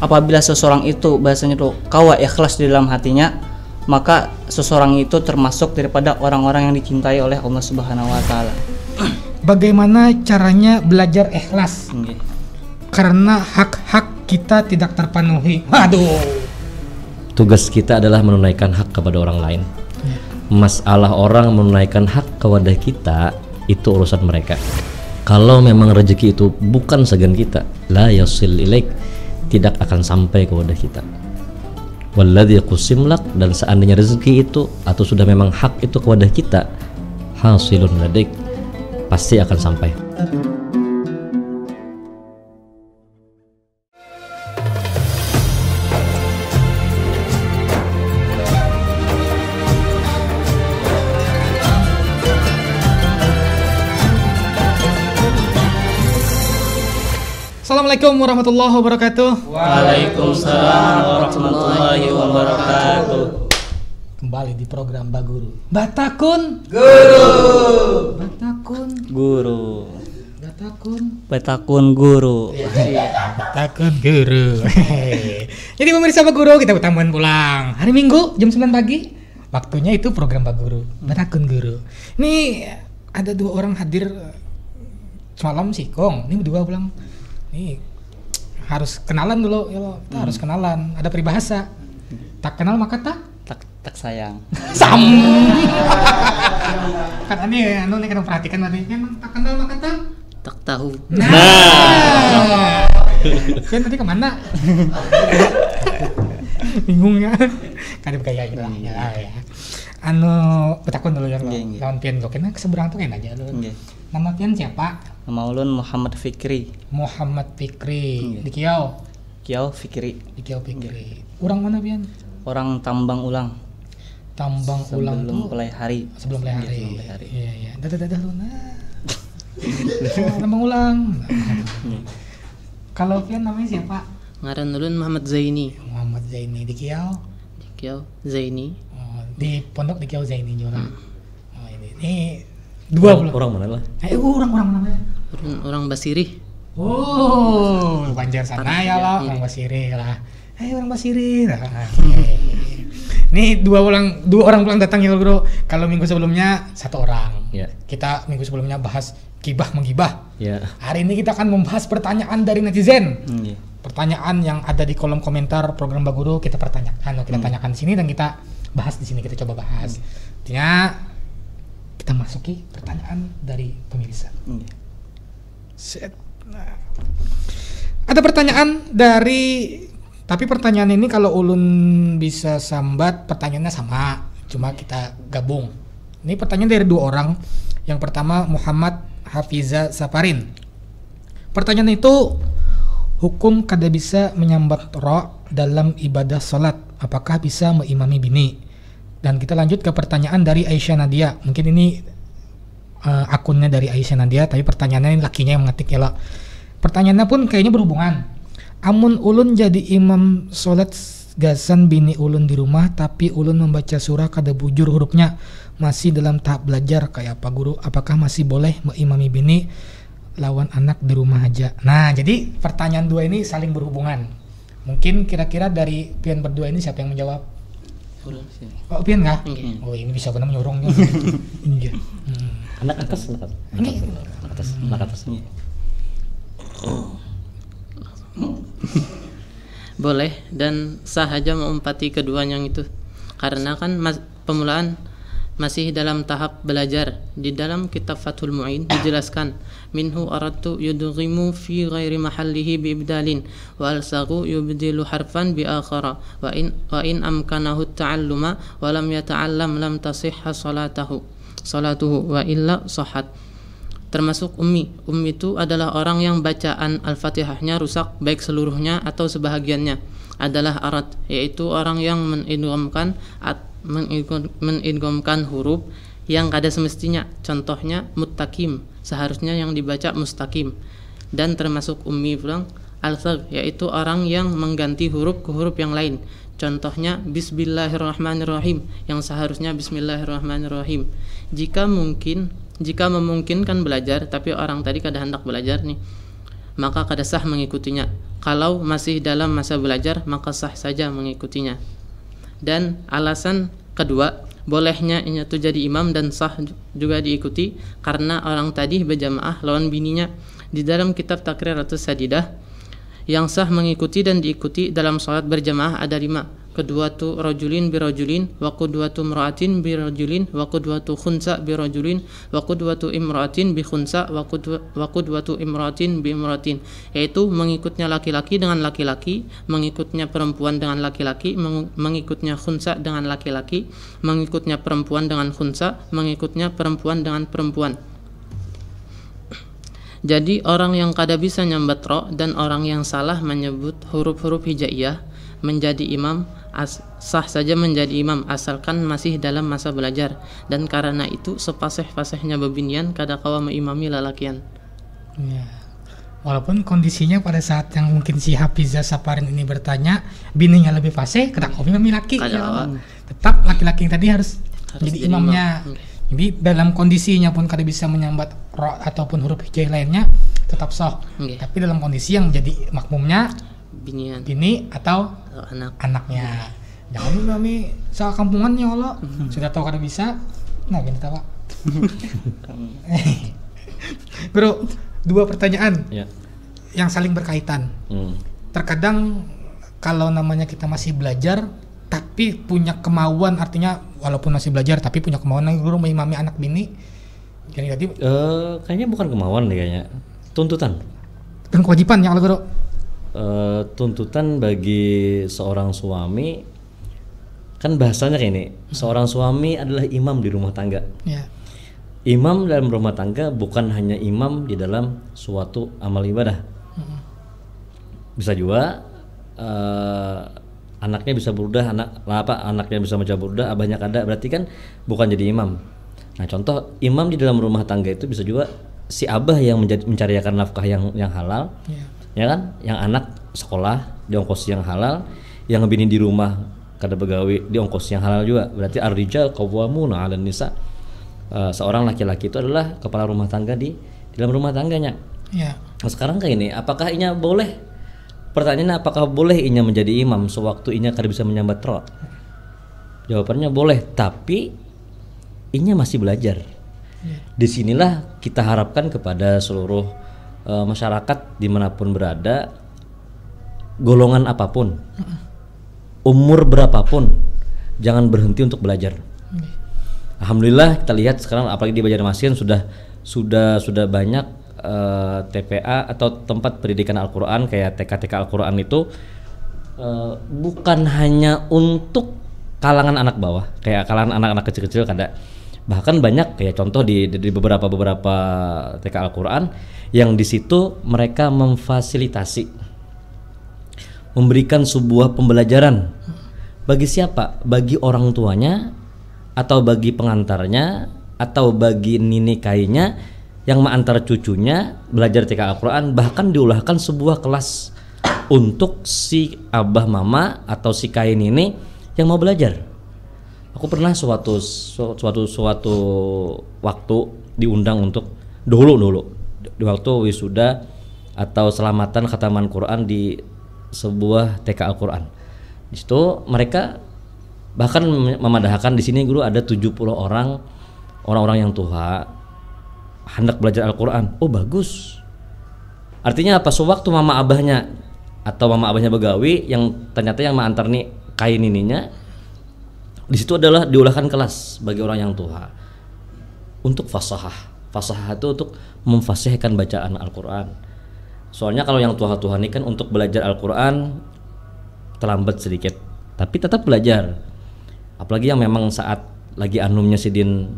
apabila seseorang itu bahasanya tuh kawa ikhlas di dalam hatinya, maka seseorang itu termasuk daripada orang-orang yang dicintai oleh Allah Subhanahu wa taala. Bagaimana caranya belajar ikhlas? Nggih. Karena hak-hak kita tidak terpenuhi. Waduh. Tugas kita adalah menunaikan hak kepada orang lain. Masalah orang menunaikan hak kepada kita itu urusan mereka. Kalau memang rezeki itu bukan segan kita, la yasil ilaik, tidak akan sampai kepada kita. Walladzi qusimlak, dan seandainya rezeki itu atau sudah memang hak itu kepada kita, hasilun ladaik, pasti akan sampai. Assalamualaikum warahmatullahi wabarakatuh. Waalaikumsalam warahmatullahi wabarakatuh. Kembali di program Baguru. Batakun Guru. Batakun Guru. Batakun Batakun Guru. Batakun Guru. Jadi pemirsa Baguru, kita utambahan pulang hari Minggu jam 9 pagi. Waktunya itu program Baguru. Batakun Guru. Ini ada dua orang hadir semalam sih, Kong. Ini dua pulang. Nih harus kenalan dulu, ya, kita harus kenalan. Ada peribahasa. Tak kenal maka tak sayang. Sam. Kan ini kita perhatikan tadi kan tak kenal maka Tak tahu. Nah. Kan tadi kemana? Bingung ya. Kan kayak gitu lah ya. Petakun dulu ya lo. Lawan pian lo kena keseberang tuh kan aja lo. Nama pian siapa? Nama ulun Muhammad Fikri. Muhammad Fikri. Di Kiau. Kiau Fikri. Di Kiau Fikri. Orang mana pian? Orang Tambang Ulang. Tambang Ulang sebelum tuh pelai hari. Sebelum pelai hari. Iya. Dadah lu nah. Tambang Ulang. Kalau pian namanya siapa? Ngaran ulun Muhammad Zaini. Muhammad Zaini. Di Kiau. Di Kiau Zaini. Oh, di pondok di Kiau Zaini juga. Oh ini dua orang mana lah? Orang mana? Orang Basiri. Oh, Banjar sana ya lah, orang Basiri lah. Orang Basiri. Nih dua orang pulang datang ya bro. Kalau minggu sebelumnya satu orang. Yeah. Kita minggu sebelumnya bahas gibah menggibah. Yeah. Hari ini kita akan membahas pertanyaan dari netizen. Yeah. Pertanyaan yang ada di kolom komentar program Baguru kita tanyakan di sini dan kita bahas di sini, kita coba bahas. Artinya kita masuki pertanyaan dari pemirsa. Nah. Ada pertanyaan tapi pertanyaan ini kalau ulun bisa sambat, pertanyaannya sama, cuma kita gabung. Ini pertanyaan dari dua orang. Yang pertama Muhammad Hafiza Safarin. Pertanyaan itu, hukum kada bisa menyambat ro dalam ibadah salat, apakah bisa mengimami bini? Dan kita lanjut ke pertanyaan dari Aisyah Nadia. Mungkin ini akunnya dari Aisyah Nadia, tapi pertanyaannya ini lakinya yang mengetik ya lo. Pertanyaannya pun kayaknya berhubungan. Amun ulun jadi imam sholat gasan bini ulun di rumah, tapi ulun membaca surah kada bujur hurufnya, masih dalam tahap belajar kayak apa guru? Apakah masih boleh mengimami bini lawan anak di rumah aja? Nah, jadi pertanyaan dua ini saling berhubungan. Mungkin kira-kira dari pian berdua ini siapa yang menjawab? Oh, pian nggak? Oh, ini bisa benar menyorong. Iya. Anak atas. Boleh dan sah aja mengumpati keduanya itu. Karena kan pemulaan masih dalam tahap belajar. Di dalam kitab Fathul Mu'in dijelaskan, minhu aradtu yudghimu fi ghairi mahallihi bi ibdalin wa alsagu yubdilu harfan bi akhara wa in amkanahu ta'alluma wa lam yata'allam lam tasihha salatuhu wa illa sahhat. Termasuk ummi itu adalah orang yang bacaan Al-Fatihahnya rusak baik seluruhnya atau sebahagiannya. Adalah arad, yaitu orang yang menidghamkan huruf yang kada semestinya. Contohnya muttaqim, seharusnya yang dibaca mustaqim. Dan termasuk ummi pulang al-thag, yaitu orang yang mengganti huruf ke huruf yang lain. Contohnya bismillahirrahmanirrahim, yang seharusnya bismillahirrahmanirrahim. Jika memungkinkan belajar, tapi orang tadi kada hendak belajar nih, maka kada sah mengikutinya. Kalau masih dalam masa belajar, maka sah saja mengikutinya. Dan alasan kedua, bolehnya itu jadi imam dan sah juga diikuti karena orang tadi berjamaah lawan bininya. Di dalam kitab Takriratus Sadidah, yang sah mengikuti dan diikuti dalam salat berjamaah ada 5. Qudwatu rajulin birajulin, wa qudwatu imra'atin birajulin, wa qudwatu khunsa birajulin, wa qudwatu imra'atin bi khunsa, wa qudwatu imra'atin bi imra'atin. Yaitu mengikutnya laki-laki dengan laki-laki, mengikutnya perempuan dengan laki-laki, mengikutnya khunsa dengan laki-laki, mengikutnya perempuan dengan khunsa, mengikutnya perempuan dengan perempuan. Jadi orang yang kada bisa nyambat ro dan orang yang salah menyebut huruf-huruf hijaiyah menjadi imam sah saja menjadi imam asalkan masih dalam masa belajar, dan karena itu sepaseh-pasehnya bebinian kada kawa mengimami lalakian. Ya. Walaupun kondisinya pada saat yang mungkin si Hafizah Saparin ini bertanya bininya lebih fasih, kada kawa mengimami laki. Tetap laki-laki yang tadi harus jadi imamnya. Imam. Jadi dalam kondisinya pun kada bisa menyambat ro ataupun huruf hijaiyah lainnya tetap sah. Tapi dalam kondisi yang menjadi makmumnya bini atau anaknya. Jangan kami salah kampungannya Allah. Sudah tahu kada bisa. Nah, gini tawa. Bro, 2 pertanyaan yang saling berkaitan. Terkadang kalau namanya kita masih belajar tapi punya kemauan, artinya walaupun masih belajar tapi punya kemauan guru mengimami anak bini. Jadi tadi kayaknya bukan kemauan deh, kayaknya tuntutan. Dan kewajiban ya Allah guru. Tuntutan bagi seorang suami, kan bahasanya kayak ini, seorang suami adalah imam di rumah tangga. Imam dalam rumah tangga bukan hanya imam di dalam suatu amal ibadah. Bisa juga anaknya bisa burdah, anaknya bisa baca burdah, abahnya kada, berarti kan bukan jadi imam. Nah, contoh imam di dalam rumah tangga itu bisa juga si abah yang mencariakan nafkah yang halal. Ya kan, yang anak sekolah diongkos yang halal, yang bini di rumah kada begawi diongkos yang halal juga. Berarti ar-rijal qawwamuna 'alan nisa. Seorang laki-laki itu adalah kepala rumah tangga di dalam rumah tangganya. Nah, sekarang kayak ini, apakah inya boleh? Pertanyaannya, apakah boleh inya menjadi imam sewaktu inya kada bisa menyambat ro? Jawabannya boleh, tapi inya masih belajar. Disinilah kita harapkan kepada seluruh masyarakat dimanapun berada, golongan apapun, umur berapapun, jangan berhenti untuk belajar. Alhamdulillah kita lihat sekarang apalagi di Banjarmasin sudah banyak TPA atau tempat pendidikan Al-Quran kayak TK Al-Quran itu bukan hanya untuk kalangan anak bawah, kayak kalangan anak-anak kecil-kecil kada. Bahkan banyak kayak contoh di beberapa TK Al-Quran yang di situ mereka memfasilitasi, memberikan sebuah pembelajaran bagi siapa? Bagi orang tuanya atau bagi pengantarnya atau bagi ninikahinya yang mengantar cucunya belajar TK Al-Quran. Bahkan diulahkan sebuah kelas untuk si abah mama atau si kain ini yang mau belajar. Aku pernah suatu waktu diundang untuk dulu di waktu wisuda atau selamatan khataman Quran di sebuah TK Al-Quran. Di situ mereka bahkan memadahkan di sini guru ada 70 orang-orang yang tua hendak belajar Al-Quran. Oh bagus. Artinya apa? Sewaktu mama abahnya atau mama abahnya begawi yang ternyata yang mengantar nih kain ininya, di situ adalah diulahkan kelas bagi orang yang tua untuk fasahah. Fasahah itu untuk memfasihkan bacaan Al-Quran. Soalnya kalau yang tua-tua ini kan untuk belajar Al-Quran terlambat sedikit, tapi tetap belajar. Apalagi yang memang saat lagi anumnya sidin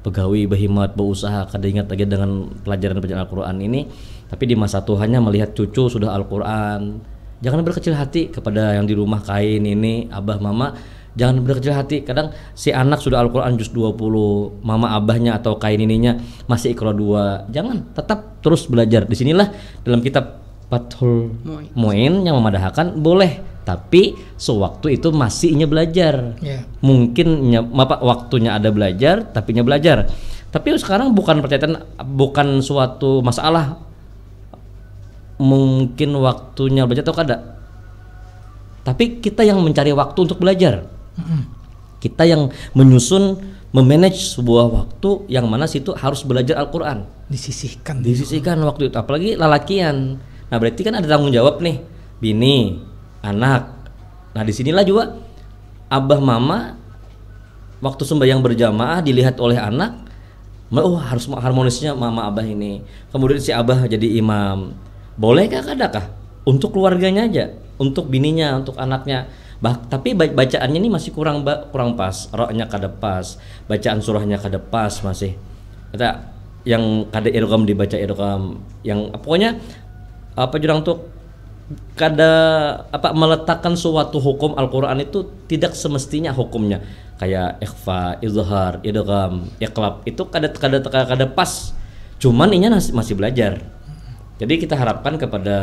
pegawai berhimat berusaha kada ingat lagi dengan pelajaran bacaan Al-Quran ini, tapi di masa tuanya melihat cucu sudah Al-Quran. Jangan berkecil hati kepada yang di rumah kain ini, abah mama. Jangan berkecil hati, kadang si anak sudah Al-Quran juz 20, mama abahnya atau kain ininya masih Iqra 2. Jangan, tetap terus belajar. Disinilah dalam kitab Fathul Mu'in yang memadahkan boleh, tapi sewaktu itu masih inya belajar. Mungkin waktunya ada belajar, tapi inya belajar. Tapi sekarang bukan suatu masalah mungkin waktunya belajar atau kada, tapi kita yang mencari waktu untuk belajar. Kita yang menyusun, memanage sebuah waktu yang mana situ harus belajar Al-Quran. Disisihkan waktu itu, apalagi lalakian. Nah berarti kan ada tanggung jawab nih, bini, anak. Nah disinilah juga abah mama waktu sembahyang berjamaah dilihat oleh anak, oh harus harmonisnya mama abah ini. Kemudian si abah jadi imam. Bolehkah kadakah? Untuk keluarganya aja, untuk bininya, untuk anaknya. Tapi bacaannya ini masih kurang pas, roknya kada pas, bacaan surahnya kada pas masih. Kata yang kada idgham dibaca idgham, yang pokoknya apa jurang tuh kada meletakkan suatu hukum Al-Qur'an itu tidak semestinya hukumnya. Kayak ikhfa, izhar, idgham, iqlab itu kada pas. Cuman ini masih belajar. Jadi kita harapkan kepada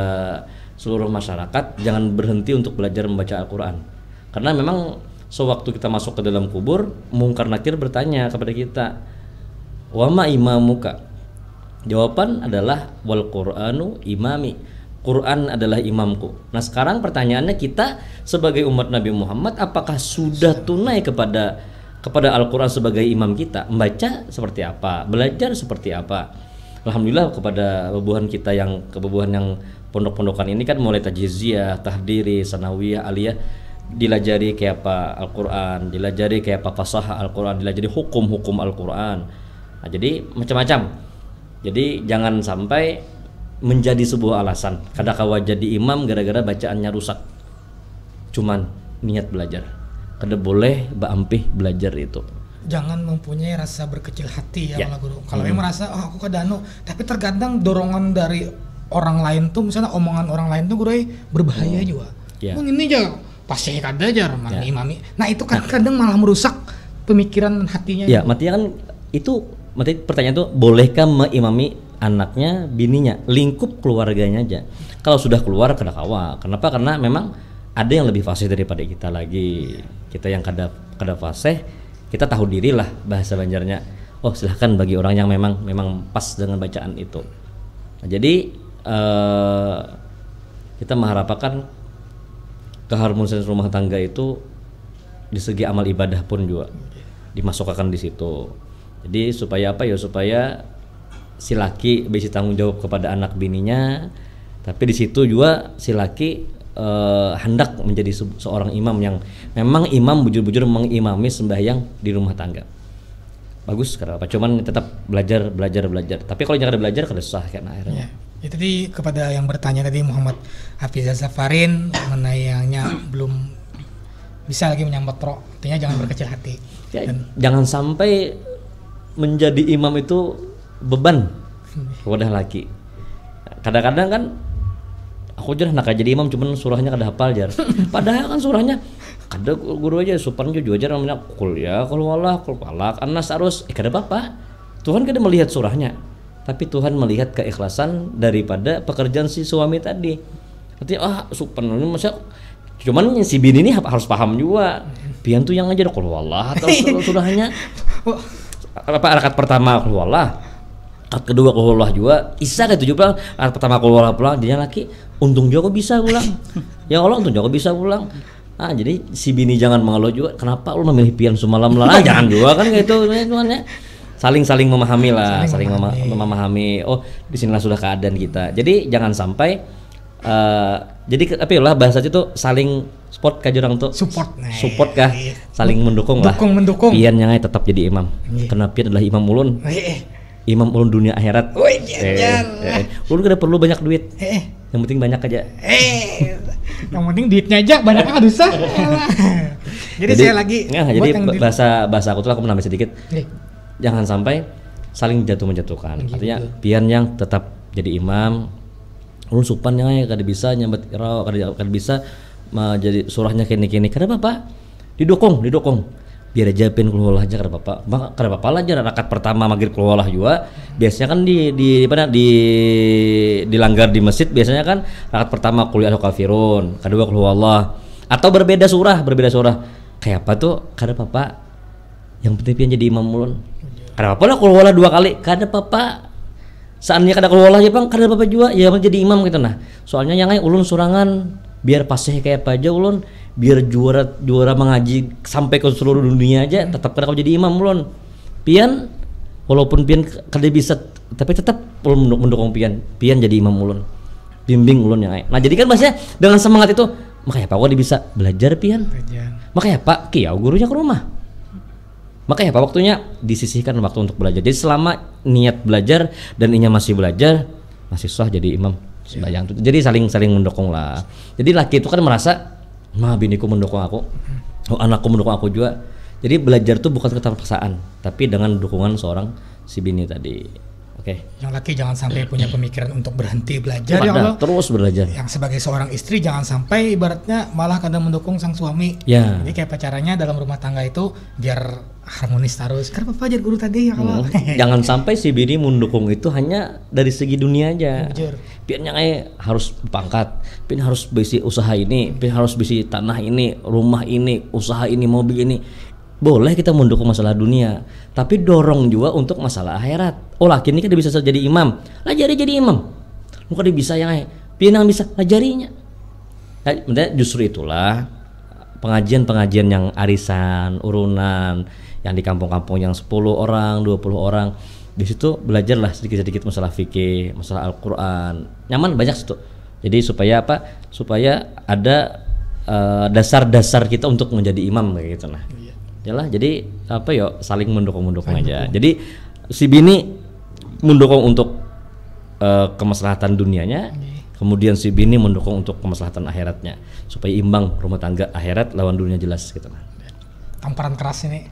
seluruh masyarakat jangan berhenti untuk belajar membaca Al-Quran, karena memang sewaktu kita masuk ke dalam kubur, Mungkar Nakir bertanya kepada kita, wama imamuka, jawaban adalah wal Qur'anu imami, Quran adalah imamku. Nah sekarang pertanyaannya, kita sebagai umat Nabi Muhammad apakah sudah tunai kepada Al-Quran sebagai imam kita? Membaca seperti apa, belajar seperti apa? Alhamdulillah kepada bebuhan kita yang pondok-pondokan ini kan mulai tajiziyah, tahdiri, sanawiyah, aliyah, dilajari kayak apa Al-Quran, dilajari kayak apa fasahah Al-Quran, dilajari hukum-hukum Al-Quran. Nah, jadi macam-macam. Jadi jangan sampai menjadi sebuah alasan kadakawa jadi imam gara-gara bacaannya rusak. Cuman niat belajar. Kada boleh baampih belajar itu. Jangan mempunyai rasa berkecil hati ya, Guru. Kalau yang merasa aku kadano, tapi terkadang dorongan dari orang lain tuh, misalnya omongan orang lain tuh Guru berbahaya juga. Ini aja pasti kada aja imami. Nah itu kan kadang malah merusak pemikiran dan hatinya. Ya, matinya kan itu pertanyaan tuh, bolehkah mengimami anaknya, bininya, lingkup keluarganya aja. Kalau sudah keluar kada kawa. Kenapa? Karena memang ada yang lebih fasih daripada kita lagi. Kita yang kada fasih, kita tahu diri lah bahasa Banjarnya. Oh silahkan bagi orang yang memang pas dengan bacaan itu. Nah, jadi kita mengharapkan keharmonisan rumah tangga itu di segi amal ibadah pun juga dimasukkan di situ. Jadi supaya apa ya, supaya si laki bisa tanggung jawab kepada anak bininya, tapi di situ juga si laki hendak menjadi seorang imam yang memang imam bujur-bujur mengimami sembahyang di rumah tangga. Bagus karena apa? Cuman tetap belajar. Tapi kalau jangan belajar kada susah kan akhirnya. Ya, itu tadi kepada yang bertanya tadi Muhammad Hafizah Safarin mengenai yangnya belum bisa lagi menyambat roh, artinya jangan berkecil hati. Ya, jangan sampai menjadi imam itu beban kepada laki. Kadang-kadang kan aku aja nak jadi imam cuman surahnya kada hafal jar. Padahal kan surahnya kada guru aja sopan jujur aja namanya kul ya, kul wallah, kul falak, anas arus, kada apa-apa. Tuhan kada melihat surahnya, tapi Tuhan melihat keikhlasan daripada pekerjaan si suami tadi. Artinya sopan ini masa cuman si bini ini harus paham juga. Pian tuh yang aja kul wallah atau surahnya. Apa rakaat pertama kul wallah, rakaat kedua kul wallah juga. Isa ke 7 pulang, rakaat pertama kul wallah pulang, dia laki untung juga bisa pulang. Ya Allah untung juga bisa pulang. Jadi si bini jangan mengeluh juga, kenapa lu memilih pian semalam lah? Jangan juga kan kayak itu teman-teman. Saling memahami lah, saling memahami. Oh, di sinilah sudah keadaan kita. Jadi jangan sampai jadi tapi lah bahasa itu saling support kah orang tuh? Support kah? Saling mendukung lah. Pian yang tetap jadi imam. Karena pian adalah imam ulun. Imam ulun dunia akhirat. Ulun kada perlu banyak duit. Yang penting banyak aja. Yang penting duitnya aja, banyak kan susah. Jadi saya lagi. Jadi bahasa aku tuh aku menambah sedikit. Jangan sampai saling menjatuhkan. Artinya pian yang tetap jadi imam. Ulun supannya kada bisa nyambat ira, kada bisa jadi surahnya kini kada apa-apa. Didukung. Biar aja pin keluar aja kada apa-apa lah aja rakaat pertama maghrib keluar juga. Biasanya kan dilanggar di masjid, biasanya kan rakaat pertama qul ya ayyuhal kafirun, kedua qul huwallah, atau berbeda surah. Kayak apa tuh kada apa-apa. Yang penting pian jadi imam ulun. Kada apa-apa lah qul huwallah 2 kali, kada apa-apa. Saatnya kada kelola ya bang, kada bapak juga ya menjadi imam gitu nah. Soalnya yang ulun surangan biar pasih kayak apa aja ulun, biar juara mengaji sampai ke seluruh dunia aja tetap kada kau jadi imam ulun. Pian walaupun pian kada bisa tapi tetap ulun mendukung pian jadi imam ulun. Bimbing ulun yang nah jadi kan maksudnya dengan semangat itu makanya Pak Wadi bisa belajar pian. Makanya Pak kiau gurunya ke rumah. Makanya Pak waktunya disisihkan waktu untuk belajar. Jadi selama niat belajar dan inya masih belajar, masih sah jadi imam sembahyang. Jadi saling mendukung lah. Jadi laki itu kan merasa, mah biniku mendukung aku, oh anakku mendukung aku juga. Jadi belajar tuh bukan keterpaksaan, tapi dengan dukungan seorang si bini tadi. Oke. Yang laki jangan sampai punya pemikiran untuk berhenti belajar ya Allah. Terus belajar. Yang sebagai seorang istri jangan sampai ibaratnya malah kadang mendukung sang suami. Ya. Jadi kayak pacarannya dalam rumah tangga itu biar harmonis terus. Karena Bapak jadi guru tadi ya Allah. Jangan sampai si bini mendukung itu hanya dari segi dunia aja. Piannya harus pangkat, pian harus bisi usaha ini, pian harus bisi tanah ini, rumah ini, usaha ini, mobil ini. Boleh kita mendukung masalah dunia, tapi dorong juga untuk masalah akhirat. Oh laki ini kan bisa jadi imam, lajari jadi imam. Muka dia bisa yang pian yang bisa lajarinya. Nah, justru itulah pengajian yang arisan, urunan, yang di kampung-kampung yang 10 orang, 20 orang. Di situ belajarlah sedikit-sedikit masalah fikih, masalah Al-Qur'an. Nyaman banyak situ. Jadi supaya apa? Supaya ada dasar-dasar kita untuk menjadi imam kayak gitu nah. Yalah, jadi apa ya saling mendukung aja. Jadi si bini mendukung untuk kemaslahatan dunianya, kemudian si bini mendukung untuk kemaslahatan akhiratnya supaya imbang rumah tangga akhirat lawan dunia jelas gitu nah. Tamparan keras ini.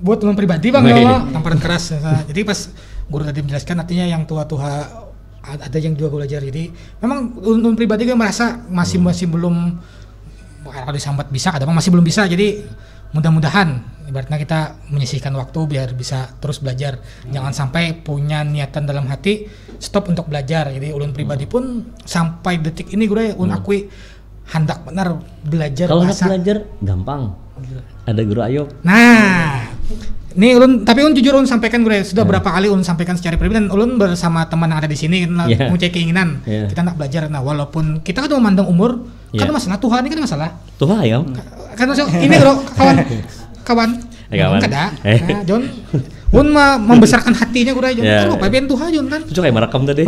Buat teman pribadi bang ya, tamparan keras. Jadi pas guru tadi menjelaskan artinya yang tua-tua ada yang juga belajar. Jadi memang teman pribadi gue merasa masih belum kalau disambat bisa, kadang masih belum bisa. Jadi mudah-mudahan ibaratnya kita menyisihkan waktu biar bisa terus belajar. Jangan sampai punya niatan dalam hati stop untuk belajar. Jadi ulun pribadi pun sampai detik ini gue akui hendak benar belajar kalau bahasa. Kalau belajar gampang. Ada guru Ayub. Nah, ini tapi jujur sampaikan gue sudah berapa kali sampaikan secara pribadi dan ulun bersama teman yang ada di sini punya keinginan kita nak belajar. Nah, walaupun kita kan memandang umur kan masalah Tuhan ini kan masalah. Tuhan ya. Kan ini bro kawan. Kada. Nah, John membesarkan hatinya gue John. Kan apa pian Tuhan John kan. Itu kayak merekam tadi.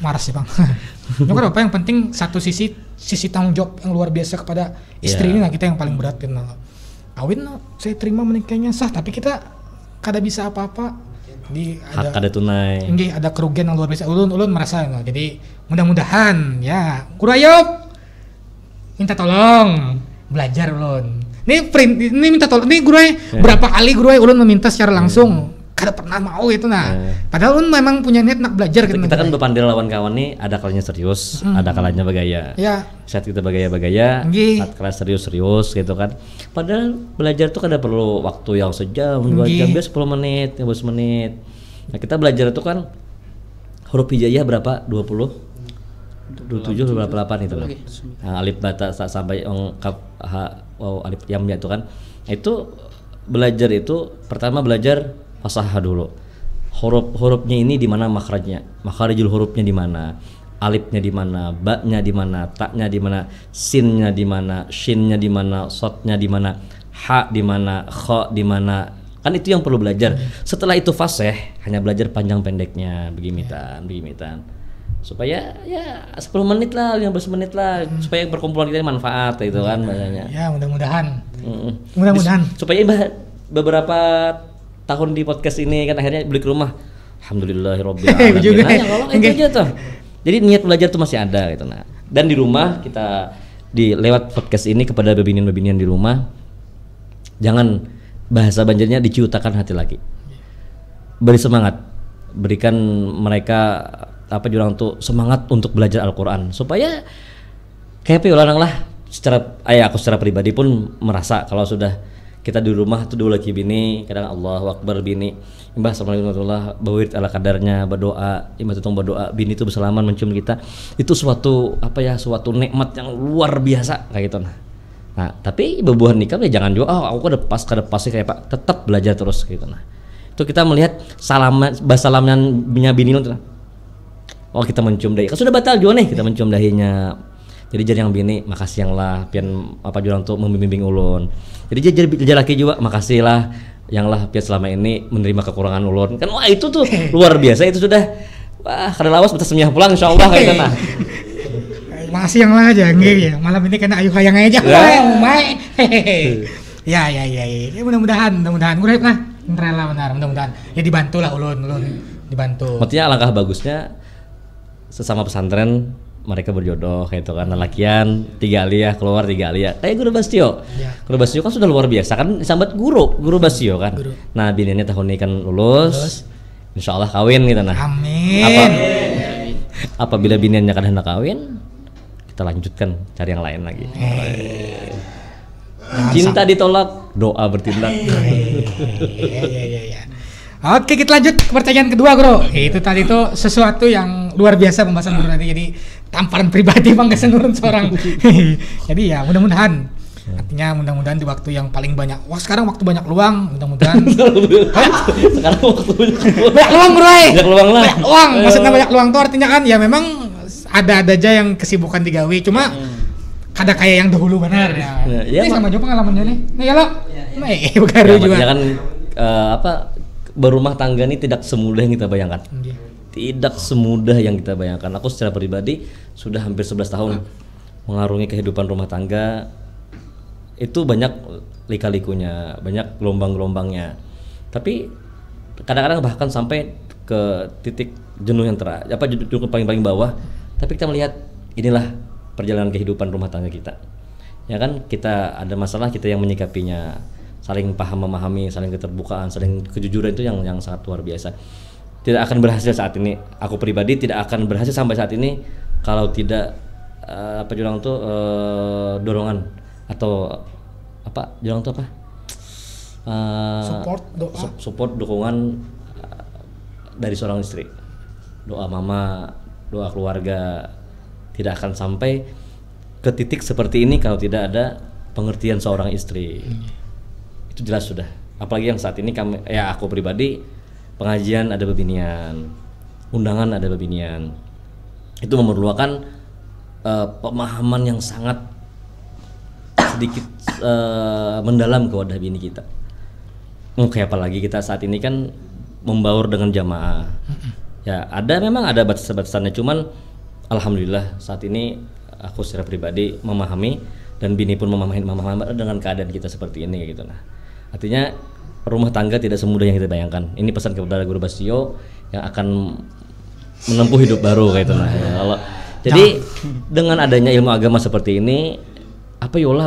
Marah sih, Bang. Kan apa yang penting satu sisi tanggung jawab yang luar biasa kepada istri ini nah kita yang paling berat kan. Kawin saya terima menikahnya sah tapi kita kada bisa apa-apa di hak kada tunai. Ini ada kerugian yang luar biasa. Ulun merasa nah. Jadi mudah-mudahan ya Guru Ayub minta tolong belajar ulun. Ini minta tolong. Ini guru berapa kali guru ulun meminta secara langsung. Kada pernah mau itu nah. Padahal ulun memang punya niat nak belajar kita kan berpandai lawan kawan nih ada kalanya serius, ada kalanya bagaya. Ya. Saat kita bagaya-bagaya, saat kalanya serius gitu kan. Padahal belajar tuh kada perlu waktu yang sejam, 2 jam, 10 menit, 15 menit. Nah, kita belajar itu kan huruf hijaiyah berapa? 20 27 28 itu kan. Nah, alif bata sampai kaf ha waw alif yam ya itu kan. Itu belajar itu pertama belajar fasahah dulu. Hurufnya ini di mana makhrajnya? Makharijul hurufnya di mana? Alifnya di mana? Ba-nya di mana? Ta-nya di mana? Sinnya di mana? Shinnya di mana? Sotnya di mana? Ha di mana? Kha di mana? Kan itu yang perlu belajar. Setelah itu fasih hanya belajar panjang pendeknya begimitan. Supaya ya 10 menit lah, 15 menit lah supaya perkumpulan kita manfaat itu kan bahasanya. Ya, mudah-mudahan. Mudah-mudahan. Supaya beberapa tahun di podcast ini kan akhirnya beli ke rumah. Alhamdulillahirabbil alamin. Itu aja tuh. Jadi niat belajar tuh masih ada gitu nah. Dan di rumah kita lewat podcast ini kepada bebinian-bebinian di rumah jangan bahasa Banjarnya diciutakan hati lagi. Beri semangat. Berikan mereka jurang tuh semangat untuk belajar Al-Qur'an supaya kayak ulang lah aku secara pribadi pun merasa kalau sudah kita di rumah tuh dulu lagi bini kadang Allahu Akbar bini Mbah assalamualaikum warahmatullahi wabarakatuh ala kadarnya berdoa imbah tutong berdoa bini itu bersalaman mencium kita itu suatu suatu nikmat yang luar biasa kayak gitu nah tapi bebuhan nikah ya jangan juga aku kada pas sih kayak Pak tetap belajar terus gitu nah Itu kita melihat salamnya bini lo tuh. Oh kita mencium dahi, kan sudah batal juga nih kita mencium dahinya. Jadi jadi yang bini makasih yang lah pian apa jurang tuh membimbing ulun. Jadi jadi laki juga makasih lah yang lah pian selama ini menerima kekurangan ulun. Kan wah itu tuh luar biasa, itu sudah wah kada lawas betas semiyah pulang insyaallah kayak nah. Makasih yang lah aja nggih ya. Malam ini kena ayu hayang aja. Umay. Ya. Mudah-mudahan gue nah rela benar mudah-mudahan. Ya dibantu lah ulun dibantu. Maksudnya alangkah bagusnya sesama pesantren mereka berjodoh kayak itu kan, lelakian 3 aliyah keluar 3 aliyah kayak Guru Bastio. Guru Bastio kan sudah luar biasa kan, sambat guru Bastio kan. Nah biniannya tahun ini kan lulus. Insyaallah kawin gitu nah. Amin. Apabila biniannya kan hendak kawin, kita lanjutkan cari yang lain lagi. Cinta ditolak, doa bertindak. Iya. Oke, kita lanjut ke pertanyaan kedua, Bro. Itu tadi tuh sesuatu yang luar biasa pembahasan Guru nanti, jadi tamparan pribadi Bang kesenurun seorang. Jadi ya mudah-mudahan, artinya mudah-mudahan di waktu yang paling banyak. Wah sekarang waktu banyak luang, mudah-mudahan. Sekarang waktu banyak luang, Bro. Banyak luang lah. Banyak luang, maksudnya banyak luang tuh artinya kan ya memang ada aja yang kesibukan digawe, cuma kada kayak yang dahulu benar ya. Ini sama juga pengalamannya nih. Nih ya lo. Begaru juga. Ya kan berumah tangga ini tidak semudah yang kita bayangkan. Tidak semudah yang kita bayangkan. Aku secara pribadi sudah hampir 11 tahun mengarungi kehidupan rumah tangga. Itu banyak lika-likunya, banyak gelombang-gelombangnya. Tapi kadang-kadang bahkan sampai ke titik jenuh yang jenuh paling bawah. Tapi kita melihat inilah perjalanan kehidupan rumah tangga kita. Ya kan, kita ada masalah, kita yang menyikapinya, saling paham memahami, saling keterbukaan, saling kejujuran itu yang sangat luar biasa. Tidak akan berhasil saat ini. Aku pribadi tidak akan berhasil sampai saat ini kalau tidak dorongan atau support dukungan dari seorang istri. Doa mama, doa keluarga. Tidak akan sampai ke titik seperti ini kalau tidak ada pengertian seorang istri. Itu jelas sudah. Apalagi yang saat ini aku pribadi, pengajian ada bebinian, undangan ada bebinian. Itu memerlukan pemahaman yang sangat sedikit mendalam ke wadah bini kita. Kayak apalagi kita saat ini kan membaur dengan jamaah. Ya memang ada batasan-batasannya, cuman alhamdulillah saat ini aku secara pribadi memahami dan bini pun memahami dengan keadaan kita seperti ini gitu. Nah, artinya rumah tangga tidak semudah yang kita bayangkan. Ini pesan kepada Guru Bastio yang akan menempuh hidup baru kayak itu. Nah, jadi dengan adanya ilmu agama seperti ini,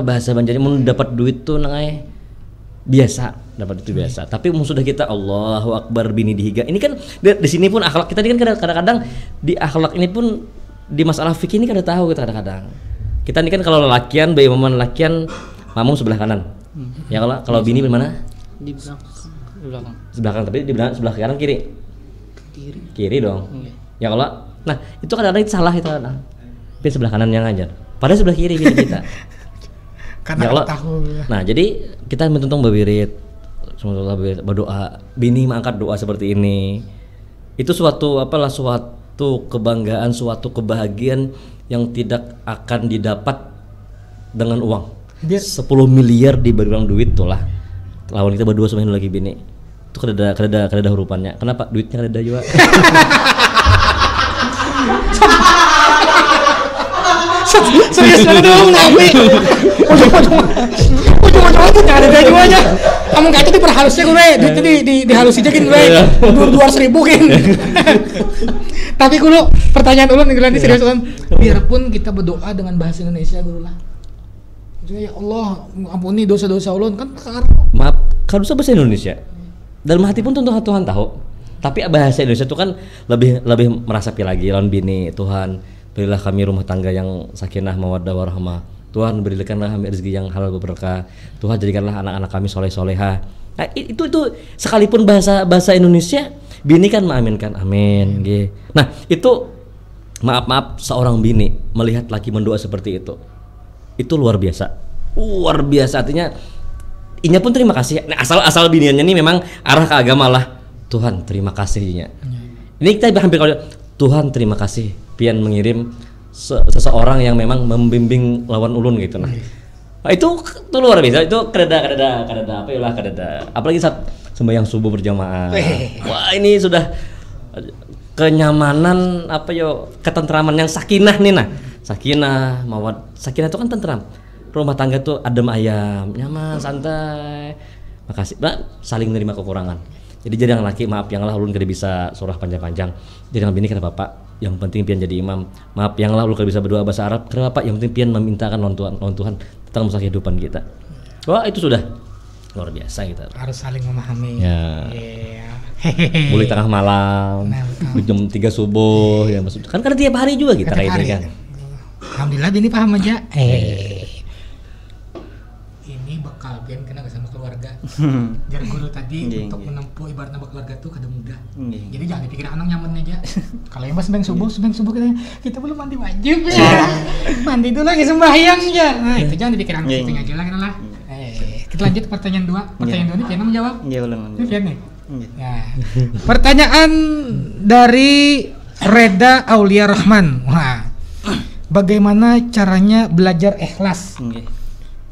bahasa Banjarnya mendapat duit tuh biasa, dapat itu biasa. Tapi sudah kita Allahu Akbar bini dihiga. Ini kan di sini pun akhlak kita ini kan kadang-kadang di akhlak ini pun di masalah fikih ini kada tahu kita kadang-kadang. Kita ini kan kalau lelakian, bayi maman lelakian, mamung sebelah kanan. Ya kalau bini di mana? Di belakang. Sebelah kanan, tapi di sebelah kanan kiri. Kiri dong. Ya kalau itu kadang-kadang itu salah itu kadang. Tapi sebelah kanan yang ngajar. Padahal sebelah kiri bini kita. Karena ya tahu. Nah, jadi kita mentuntung berwirid, berdoa. Bini mengangkat doa seperti ini. Itu suatu kebanggaan, suatu kebahagiaan yang tidak akan didapat dengan uang. 10 miliar diberi uang duit tuh lah. Lawan kita berdua sama lagi bini. Itu kada hurupannya. Kenapa? Duitnya kada juga. Serius banget dong nabi. Ujung-ujungnya nggak ada jualnya. Kamu kayak itu diperhalusnya gue, duitnya dihalusin aja gue, 200.000 kan. Tapi gue pertanyaan ulun nih serius ulun. Biarpun kita berdoa dengan bahasa Indonesia gue lah. Ya Allah, ampuni dosa-dosa ulun kan sekarang. Maaf, kalau dosa bahasa Indonesia. Dalam hati pun tentu Tuhan tahu. Tapi bahasa Indonesia itu kan lebih merasapi lagi lawan bini. Tuhan, berilah kami rumah tangga yang sakinah mawaddah warahmah. Tuhan berikanlah kami rezeki yang halal berkah. Tuhan jadikanlah anak-anak kami soleh-soleha. Nah, itu sekalipun bahasa Indonesia bini kan mengaminkan amin. Nah itu maaf seorang bini melihat laki mendoa seperti itu luar biasa artinya inya pun terima kasih. Nah, asal biniannya ini memang arah ke agama lah. Tuhan terima kasihnya. Ini kita hampir kalau Tuhan terima kasih pian mengirim seseorang yang memang membimbing lawan ulun gitu nah. Itu luar biasa, itu kadada apa ya lah kadada. Apalagi saat sembahyang subuh berjamaah. Wah, ini sudah kenyamanan apa yo ketentraman yang sakinah nih nah. Sakinah, sakinah itu kan tentram. Rumah tangga tuh adem ayam, nyaman, santai. Makasih, saling menerima kekurangan. Jadi jadi yang laki maaf yang lah ulun kada bisa surah panjang-panjang. Jadi yang bini kata bapak, yang penting pian jadi imam. Maaf yang lah ulun kada bisa berdoa bahasa Arab. Kata bapak, yang penting pian memintakan lawan Tuhan tentang masalah kehidupan kita. Wah, itu sudah luar biasa kita. Harus saling memahami. Ya. Iya. Mulai tengah malam, jam 3 subuh ya maksud. Kan karena tiap hari juga kita kayak ini kan. Alhamdulillah bini paham aja. Ini bakal pian kena sama keluarga. Jar guru tadi untuk menempuh ibaratnya keluarga tuh kada mudah. Jadi jangan dipikir anak nyaman aja. Kalau yang sembahyang subuh kita belum mandi wajib ya. Mandi dulu lagi sembahyang ya. Nah, itu jangan dipikir anak itu aja lah lah. Kita lanjut pertanyaan 2. Pertanyaan 2 ini Pian menjawab. Iya, ulang. Ini Pian nih. Nah, pertanyaan dari Reda Aulia Rahman. Wah, bagaimana caranya belajar ikhlas?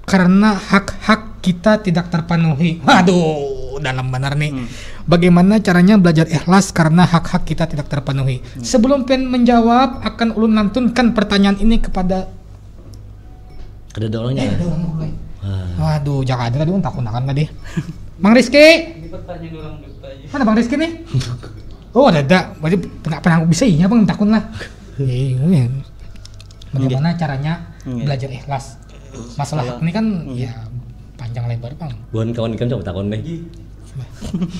Karena hak-hak kita tidak terpenuhi. Waduh, dalam benar nih. Bagaimana caranya belajar ikhlas karena hak-hak kita tidak terpenuhi? Sebelum Pian menjawab, akan ulun lantunkan pertanyaan ini kepada Ada orangnya. Waduh, jangan ada tadi takut tadi. Bang Rizky. Mana Bang Rizky nih? Oh, ada. Berarti pernah bisa iya Bang takut lah. Bagaimana caranya belajar ikhlas? Masalah ini kan ya panjang lebar Bang. Bukan kawan ikan coba takon deh.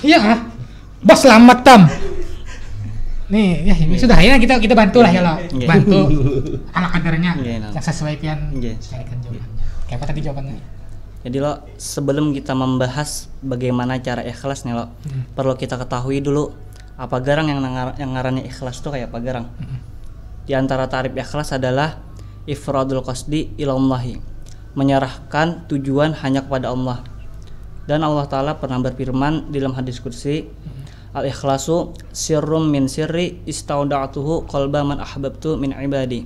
Iya ah. Bos selamat Tam. Nih, ya sudah ya kita bantu lah ya lo. Bantu ala kadarnya yang sesuai Pian carikan jawabannya. Kayak apa tadi jawabannya? Jadi lo sebelum kita membahas bagaimana cara ikhlas nih lo, perlu kita ketahui dulu apa garang yang ngarannya ikhlas tuh kayak apa garang. Di antara tarif ikhlas adalah ifradul qasdi ilallahi, menyerahkan tujuan hanya kepada Allah. Dan Allah Ta'ala pernah berfirman dalam hadis qudsi, al-ikhlasu sirrum min sirri istauda'atuhu qalba man ahbabtu min ibadi.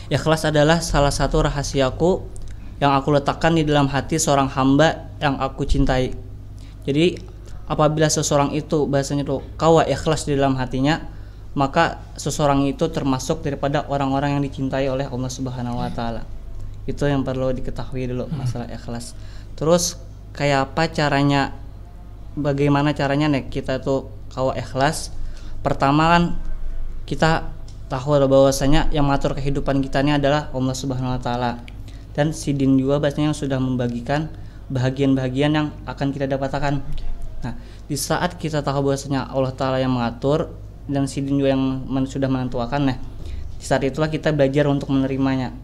Ikhlas adalah salah satu rahasiaku yang aku letakkan di dalam hati seorang hamba yang aku cintai. Jadi apabila seseorang itu bahasanya tuh kawa ikhlas di dalam hatinya, maka seseorang itu termasuk daripada orang-orang yang dicintai oleh Allah Subhanahu wa taala. Itu yang perlu diketahui dulu masalah ikhlas. Terus kayak apa caranya, bagaimana caranya nih kita tuh kawa ikhlas? Pertama kan kita tahu bahwasanya yang mengatur kehidupan kita ini adalah Allah Subhanahu wa taala. Dan sidin juga bahasanya yang sudah membagikan bahagian-bahagian yang akan kita dapatkan. Nah, di saat kita tahu bahwasanya Allah Ta'ala yang mengatur dan sidin juga yang sudah menentukan, nah di saat itulah kita belajar untuk menerimanya.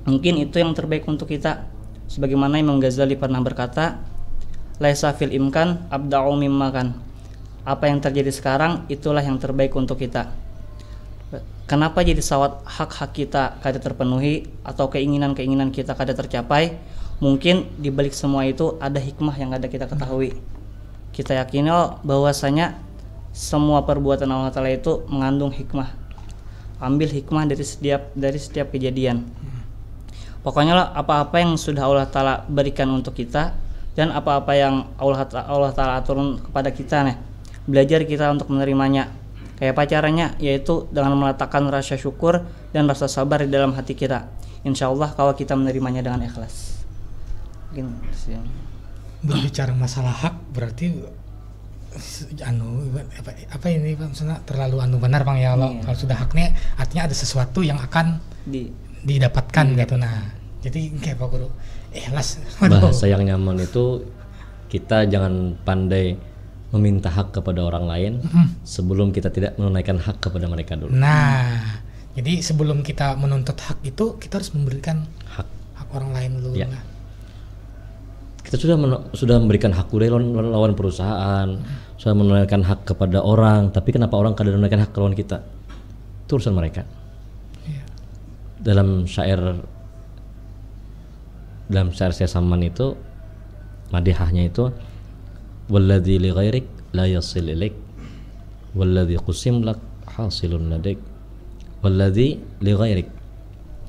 Mungkin itu yang terbaik untuk kita. Sebagaimana Imam Ghazali pernah berkata, laisa fil imkan abda'u mimma kan. Apa yang terjadi sekarang itulah yang terbaik untuk kita. Kenapa jadi sawat hak-hak kita kada terpenuhi atau keinginan-keinginan kita kada tercapai? Mungkin di balik semua itu ada hikmah yang ada kita ketahui. Kita yakini bahwasanya semua perbuatan Allah Ta'ala itu mengandung hikmah. Ambil hikmah dari setiap kejadian. Pokoknya lah apa-apa yang sudah Allah Ta'ala berikan untuk kita dan apa-apa yang Allah Ta'ala aturkan kepada kita nih, belajar kita untuk menerimanya. Kayak apa caranya? Yaitu dengan meletakkan rasa syukur dan rasa sabar di dalam hati kita. Insya Allah kalau kita menerimanya dengan ikhlas. Mungkin berbicara masalah hak berarti apa ini Pak, maksudnya terlalu benar Bang ya. Kalau sudah haknya artinya ada sesuatu yang akan didapatkan gitu. Nah, jadi kayak Pak Guru ikhlas. Bahasa yang nyaman itu kita jangan pandai meminta hak kepada orang lain sebelum kita tidak menunaikan hak kepada mereka dulu. Nah, jadi sebelum kita menuntut hak itu kita harus memberikan hak orang lain dulu. Ya. Nah. Kita sudah memberikan hak lawan perusahaan, sudah menunaikan hak kepada orang, tapi kenapa orang kadang menunaikan hak lawan kita? Itu urusan mereka. Ya. Dalam syair Saman itu madihahnya itu walladzi li ghairik la yasil ilaik walladzi qusim lak hasilun ladaik walladzi li ghairik.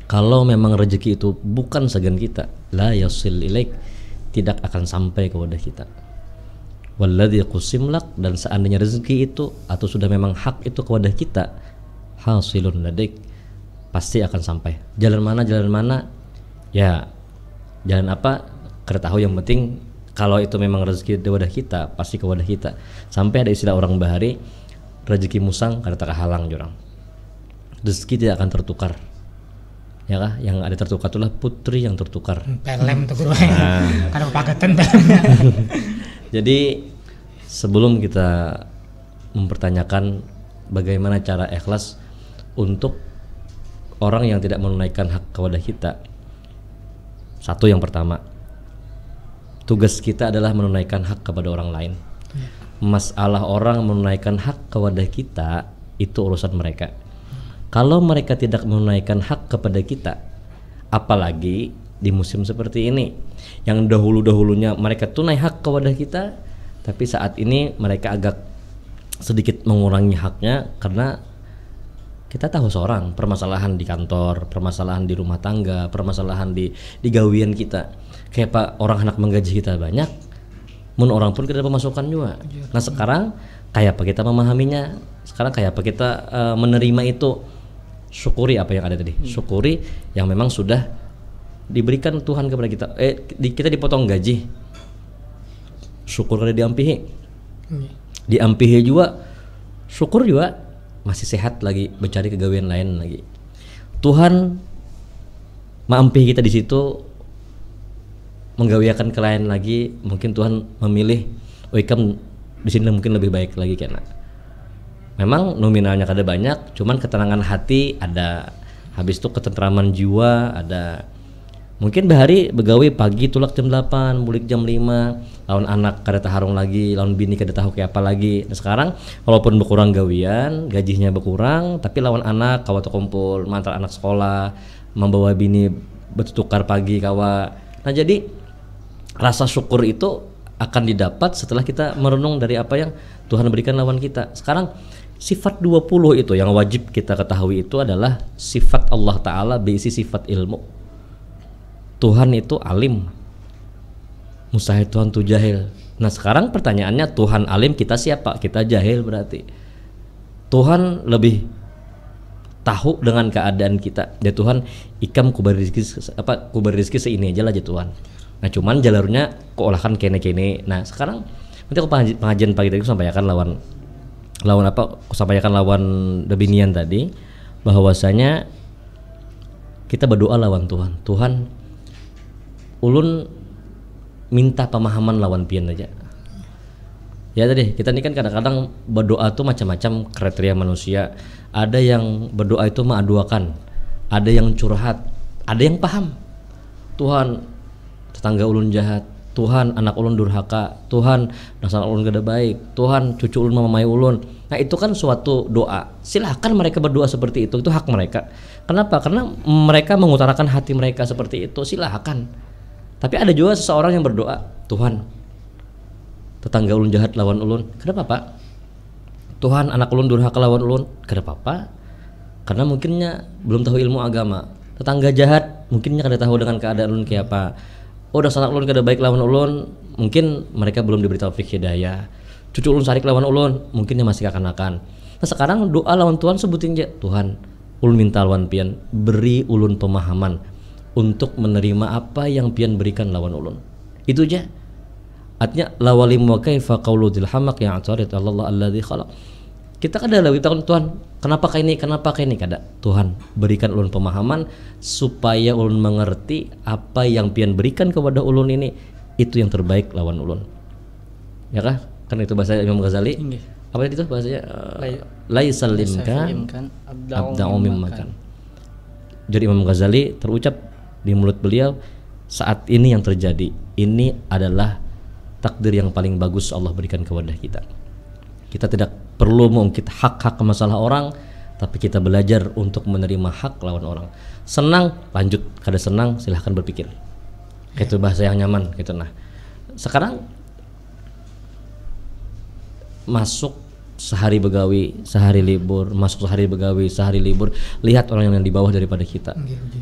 Kalau memang rezeki itu bukan segan kita, la yasil ilaik, tidak akan sampai kepada kita. Walladzi qusim lak, dan seandainya rezeki itu atau sudah memang hak itu kepada kita, hasilun ladaik, pasti akan sampai. Jalan mana ya, jalan apa kita tahu, yang penting kalau itu memang rezeki kepada kita pasti kepada kita. Sampai ada istilah orang Bahari, rezeki musang kada tak halang jurang, rezeki tidak akan tertukar, ya kah? Yang ada tertukar itulah putri yang tertukar. Pelem tuh guru. Kadang paketan. Jadi sebelum kita mempertanyakan bagaimana cara ikhlas untuk orang yang tidak menunaikan hak kepada kita, satu, yang pertama, tugas kita adalah menunaikan hak kepada orang lain. Masalah orang menunaikan hak kepada kita itu urusan mereka. Kalau mereka tidak menunaikan hak kepada kita, apalagi di musim seperti ini yang dahulu-dahulunya mereka tunai hak kepada kita, tapi saat ini mereka agak sedikit mengurangi haknya karena kita tahu seorang permasalahan di kantor, permasalahan di rumah tangga, permasalahan di gawian kita. Kayak pak, orang hendak menggaji kita banyak, mun orang pun kita pemasukan juga. Nah sekarang kayak apa kita memahaminya? Sekarang kayak apa kita menerima itu? Syukuri apa yang ada tadi. Syukuri yang memang sudah diberikan Tuhan kepada kita. Kita dipotong gaji, syukur kada diampihi. Diampihi juga, syukur juga masih sehat lagi, mencari kegawian lain lagi. Tuhan maampih kita di situ, menggawiakan ke lain lagi. Mungkin Tuhan memilih, oh ikam di sini mungkin lebih baik lagi karena memang nominalnya kada banyak, cuman ketenangan hati ada, habis itu ketentraman jiwa ada. Mungkin bahari begawe pagi tulak jam 8, bulik jam 5, lawan anak kada taharung lagi, lawan bini kada tahu kayak apa lagi. Nah sekarang walaupun berkurang gawian, gajinya berkurang, tapi lawan anak kawa kumpul, mantar anak sekolah, membawa bini bertukar pagi kawa. Nah jadi rasa syukur itu akan didapat setelah kita merenung dari apa yang Tuhan berikan lawan kita. Sekarang sifat 20 itu yang wajib kita ketahui itu adalah sifat Allah Ta'ala berisi sifat ilmu. Tuhan itu alim, mustahil Tuhan itu jahil. Nah sekarang pertanyaannya, Tuhan alim, kita siapa? Kita jahil berarti. Tuhan lebih tahu dengan keadaan kita. Ya Tuhan, ikam kuberi rezeki seini aja lah ya Tuhan. Nah cuman jalurnya keolahkan kene-kene. Nah sekarang nanti aku pengajian pagi tadi aku sampaikan lawan apa? Aku sampaikan lawan Debinian tadi, bahwasanya kita berdoa lawan Tuhan. Tuhan, ulun minta pemahaman lawan pian aja. Ya tadi kita ini kan kadang-kadang berdoa tuh macam-macam kriteria manusia. Ada yang berdoa itu mengaduakan, ada yang curhat, ada yang paham. Tuhan, tetangga ulun jahat, Tuhan anak ulun durhaka, Tuhan dasar ulun gada baik, Tuhan cucu ulun mamai ulun. Nah itu kan suatu doa. Silahkan mereka berdoa seperti itu hak mereka. Kenapa? Karena mereka mengutarakan hati mereka seperti itu, silahkan. Tapi ada juga seseorang yang berdoa, Tuhan tetangga ulun jahat lawan ulun, kenapa Pak? Tuhan anak ulun durhaka lawan ulun, kenapa Pak? Karena mungkinnya belum tahu ilmu agama. Tetangga jahat mungkinnya kada tahu dengan keadaan ulun kayak apa. Oh dasar anak ulun kada baik lawan ulun, mungkin mereka belum diberi taufik hidayah. Cucu ulun sarik lawan ulun, mungkinnya masih kakan-kakan. Nah sekarang doa lawan Tuhan sebutin aja, Tuhan ulun minta lawan pian, beri ulun pemahaman untuk menerima apa yang pian berikan lawan ulun. Itu aja. Artinya lawalim wa kaifa qaulu dzil hamaq ya atarid Allah alladzi khalaq. Kita kada lagi takon Tuhan, kenapa kayak ini kada. Tuhan berikan ulun pemahaman supaya ulun mengerti apa yang pian berikan kepada ulun ini itu yang terbaik lawan ulun. Ya kah? Kan itu bahasa Imam Ghazali. Apa itu bahasanya? Laisal limkan abda'u mimmakan. Jadi Imam Ghazali terucap di mulut beliau, saat ini yang terjadi ini adalah takdir yang paling bagus Allah berikan kepada kita. Kita tidak perlu mengungkit hak-hak masalah orang, tapi kita belajar untuk menerima hak lawan orang. Senang lanjut, kada senang silahkan berpikir. Itu bahasa yang nyaman gitu. Nah sekarang masuk sehari begawi, sehari libur, masuk sehari begawi, sehari libur. Lihat orang yang di bawah daripada kita.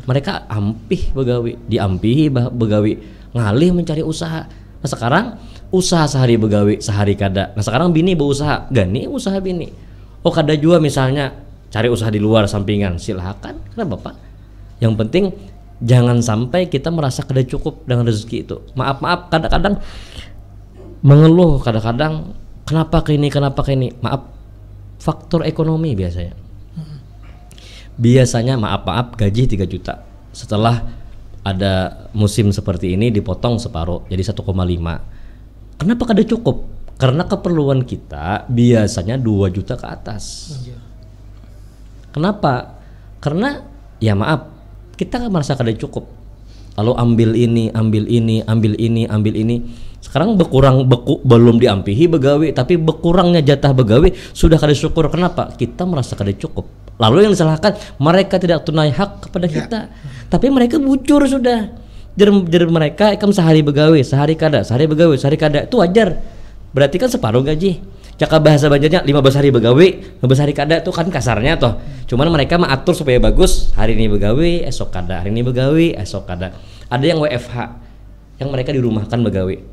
Mereka ampih begawi, diampihi begawi, ngalih mencari usaha. Nah sekarang usaha sehari begawi, sehari kada. Nah sekarang bini berusaha, gani usaha bini. Oh kada jua misalnya cari usaha di luar sampingan, silahkan. Kenapa Pak? Yang penting jangan sampai kita merasa kada cukup dengan rezeki itu. Maaf kadang-kadang mengeluh, kadang-kadang kenapa ke ini, maaf, faktor ekonomi biasanya maaf gaji 3 juta, setelah ada musim seperti ini dipotong separuh jadi 1,5. Kenapa kada cukup? Karena keperluan kita biasanya 2 juta ke atas. Kenapa? Karena ya maaf, kita kan merasa kada cukup, lalu ambil ini. Sekarang belum diampihi begawi, tapi berkurangnya jatah begawi sudah kada syukur. Kenapa? Kita merasa kada cukup. Lalu yang disalahkan mereka tidak tunai hak kepada kita, tapi mereka bujur sudah. Jer mereka ikam sehari begawi, sehari kada itu wajar. Berarti kan separuh gaji. Cakap bahasa Banjarnya 15 hari begawi, 15 hari kada itu kan kasarnya toh. Cuman mereka mengatur supaya bagus, hari ini begawi, esok kada, hari ini begawi, esok kada. Ada yang WFH, yang mereka dirumahkan begawi.